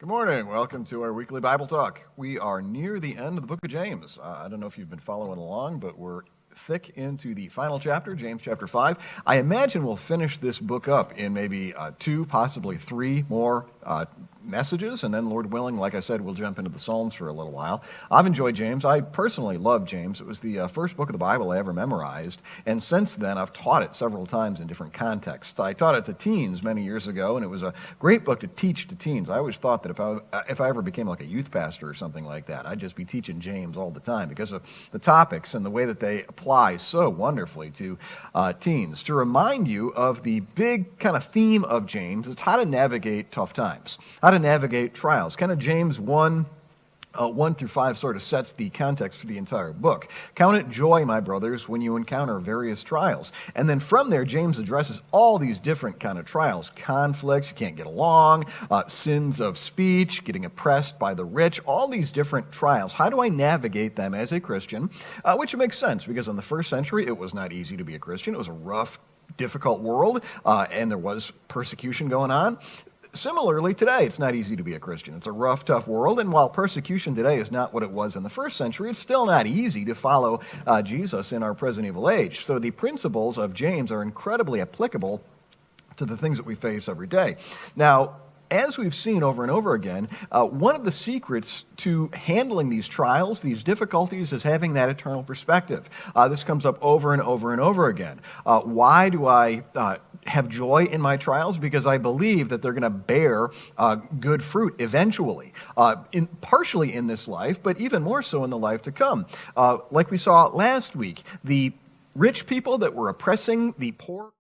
Good morning. Welcome to our weekly Bible talk. We are near the end of the book of James. I don't know if you've been following along, but we're thick into the final chapter, James chapter 5. I imagine we'll finish this book up in maybe 2, possibly 3 more messages, and then, Lord willing, like I said, we'll jump into the Psalms for a little while. I've enjoyed James. I personally love James. It was the first book of the Bible I ever memorized, and since then I've taught it several times in different contexts. I taught it to teens many years ago, and it was a great book to teach to teens. I always thought that if I ever became like a youth pastor or something like that, I'd just be teaching James all the time because of the topics and the way that they apply so wonderfully to teens. To remind you of the big kind of theme of James, it's how to navigate tough times, how to navigate trials. Kind of James 1 through 5 sort of sets the context for the entire book. Count it joy, my brothers, when you encounter various trials. And then from there, James addresses all these different kind of trials. Conflicts, you can't get along, sins of speech, getting oppressed by the rich, all these different trials. How do I navigate them as a Christian? Which makes sense, because in the first century, it was not easy to be a Christian. It was a rough, difficult world, and there was persecution going on. Similarly, today, it's not easy to be a Christian. It's a rough, tough world, and while persecution today is not what it was in the first century, it's still not easy to follow Jesus in our present evil age. So the principles of James are incredibly applicable to the things that we face every day. Now, as we've seen over and over again, one of the secrets to handling these trials, these difficulties, is having that eternal perspective. This comes up over and over and over again. Why do I have joy in my trials? Because I believe that they're going to bear good fruit eventually, partially in this life, but even more so in the life to come. Like we saw last week, the rich people that were oppressing the poor